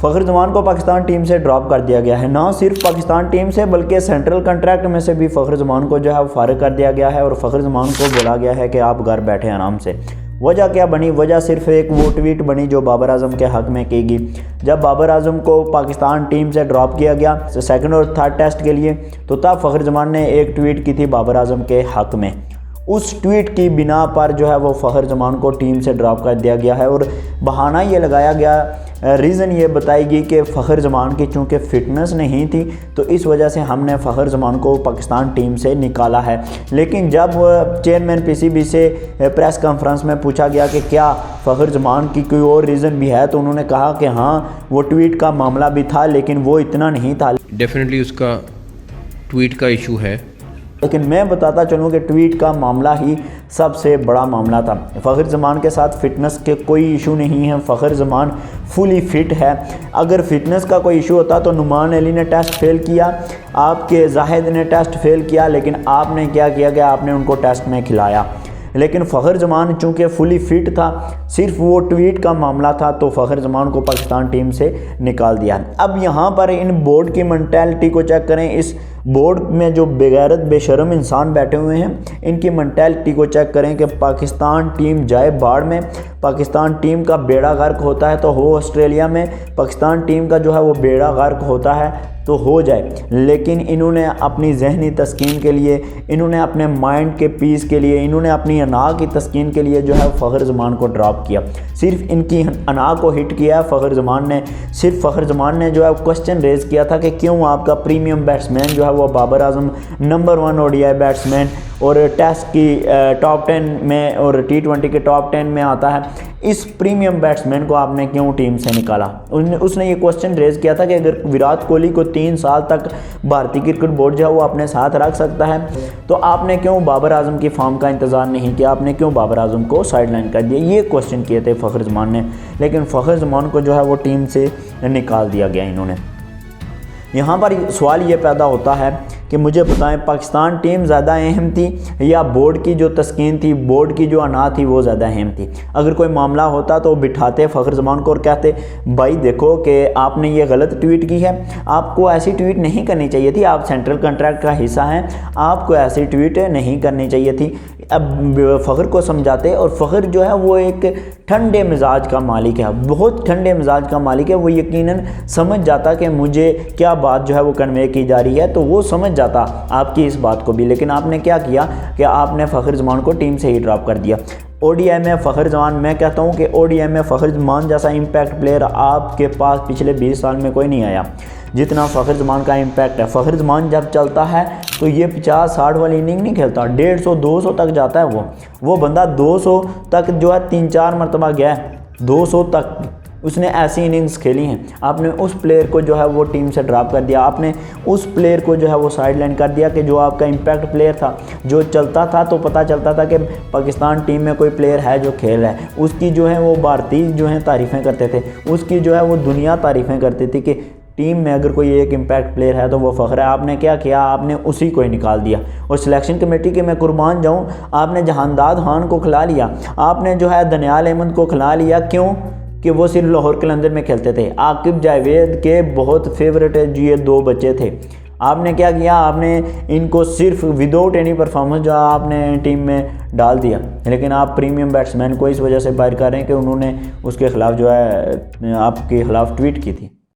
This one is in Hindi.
फ़खर जमान को पाकिस्तान टीम से ड्रॉप कर दिया गया है। ना सिर्फ पाकिस्तान टीम से बल्कि सेंट्रल कॉन्ट्रैक्ट में से भी फ़खर जमान को जो है वो फारिग कर दिया गया है और फ़खर जमान को बोला गया है कि आप घर बैठे आराम से। वजह क्या बनी? वजह सिर्फ एक वो ट्वीट बनी जो बाबर आजम के हक़ में की गई। जब बाबर आजम को पाकिस्तान टीम से ड्रॉप किया गया सेकंड और थर्ड टेस्ट के लिए, तो तब फ़खर जमान ने एक ट्वीट की थी बाबर आजम के हक़ में। उस ट्वीट की बिना पर जो है वो फ़खर जमान को टीम से ड्रॉप कर दिया गया है और बहाना ये लगाया गया, रीज़न ये बताई गई कि फ़खर जमान की चूँकि फ़िटनेस नहीं थी तो इस वजह से हमने फ़खर जमान को पाकिस्तान टीम से निकाला है। लेकिन जब चेयरमैन पीसीबी से प्रेस कॉन्फ्रेंस में पूछा गया कि क्या फ़खर जमान की कोई और रीज़न भी है, तो उन्होंने कहा कि हाँ वो ट्वीट का मामला भी था लेकिन वो इतना नहीं था। डेफिनेटली उसका ट्वीट का इशू है, लेकिन मैं बताता चलूँ कि ट्वीट का मामला ही सबसे बड़ा मामला था। फ़खर जमान के साथ फ़िटनेस के कोई इशू नहीं है, फ़खर जमान फुली फ़िट है। अगर फ़िटनेस का कोई इशू होता तो नुमान अली ने टेस्ट फेल किया, आपके जाहिद ने टेस्ट फेल किया, लेकिन आपने क्या किया कि आपने उनको टेस्ट में खिलाया। लेकिन फ़खर जमान चूँकि फुली फ़िट था, सिर्फ वो ट्वीट का मामला था, तो फ़खर जमान को पाकिस्तान टीम से निकाल दिया। अब यहाँ पर इन बोर्ड की मेंटालिटी को चेक करें। इस बोर्ड में जो बेगैरत बेशर्म इंसान बैठे हुए हैं, इनकी मेंटालिटी को चेक करें कि पाकिस्तान टीम जाए बाढ़ में, पाकिस्तान टीम का बेड़ा गर्क होता है तो हो ऑस्ट्रेलिया में, पाकिस्तान टीम का जो है वो बेड़ा गर्क होता है तो हो जाए। लेकिन इन्होंने अपनी जहनी तस्कीन के लिए, इन्होंने अपने माइंड के पीस के लिए, इन्होंने अपनी अना की तस्कीन के लिए जो है फ़खर जमान को ड्रॉप किया। सिर्फ इनकी अना को हिट किया है फ़खर जमान ने। सिर्फ फ़खर जमान ने जो है क्वेश्चन रेज़ किया था कि क्यों आपका प्रीमियम बैट्समैन जो है वो Babar Azam number 1 ODI batsman और टेस्ट की टॉप 10 में और T20 के टॉप 10 में आता है, इस प्रीमियम बैट्समैन को आपने क्यों टीम से निकाला? उसने ये क्वेश्चन रेज़ किया था कि अगर विराट कोहली को 3 साल तक भारतीय क्रिकेट बोर्ड जो है वो अपने साथ रख सकता है तो आपने क्यों बाबर आजम की फॉर्म का इंतज़ार नहीं किया, आपने क्यों बाबर आजम को साइडलाइन कर दिया? ये क्वेश्चन किए थे फ़खर जमान ने, लेकिन फ़खर जमान को जो है वो टीम से निकाल दिया गया इन्होंने। यहाँ पर सवाल ये पैदा होता है कि मुझे बताएं, पाकिस्तान टीम ज़्यादा अहम थी या बोर्ड की जो तस्कीन थी, बोर्ड की जो अना थी वो ज़्यादा अहम थी? अगर कोई मामला होता तो बिठाते फ़खर जमान को और कहते भाई देखो कि आपने ये गलत ट्वीट की है, आपको ऐसी ट्वीट नहीं करनी चाहिए थी, आप सेंट्रल कॉन्ट्रैक्ट का हिस्सा हैं, आपको ऐसी ट्वीट नहीं करनी चाहिए थी। अब फ़खर को समझाते, और फ़खर जो है वो एक ठंडे मिजाज का मालिक है, बहुत ठंडे मिजाज का मालिक है। वो यकीनन समझ जाता कि मुझे क्या बात जो है वो कन्वे की जा रही है, तो वो समझ जाता आपकी इस बात को भी। लेकिन आपने क्या किया कि आपने फ़खर जमान को टीम से ही ड्रॉप कर दिया। ओडीआई में फ़खर जमान, मैं कहता हूँ कि ओडीआई में फ़खर जमान जैसा इम्पैक्ट प्लेयर आपके पास पिछले 20 साल में कोई नहीं आया जितना फ़खर जमान का इम्पैक्ट है। फ़खर जमान जब चलता है तो ये 50-60 वाली इनिंग नहीं खेलता, 150-200 तक जाता है। वो बंदा 200 तक जो है 3-4 मरतबा गया है, 200 तक उसने ऐसी इनिंग्स खेली हैं। आपने उस प्लेयर को जो है वो टीम से ड्रॉप कर दिया, आपने उस प्लेयर को जो है वो साइडलाइन कर दिया कि जो आपका इम्पैक्ट प्लेयर था, जो चलता था तो पता चलता था कि पाकिस्तान टीम में कोई प्लेयर है जो खेल है, उसकी जो है वो भारतीय जो है तारीफ़ें करते थे, उसकी जो है वो दुनिया तारीफ़ें करती थी कि टीम में अगर कोई एक इम्पैक्ट प्लेयर है तो वो फ़खर है। आपने क्या किया? आपने उसी को ही निकाल दिया। और सिलेक्शन कमेटी के मैं कुर्बान जाऊँ, आपने जहानदाद खान को खिला लिया, आपने जो है दनियाल अहमद को खिला लिया। क्यों? कि वो सिर्फ लाहौर कलंदर में खेलते थे। आकिब जावेद के बहुत फेवरेट ये 2 बच्चे थे। आपने क्या किया? आपने इनको सिर्फ विदाउट एनी परफॉर्मेंस जो आपने टीम में डाल दिया। लेकिन आप प्रीमियम बैट्समैन को इस वजह से बाहर कर रहे हैं कि उन्होंने उसके ख़िलाफ़ जो है आपके ख़िलाफ़ ट्वीट की थी।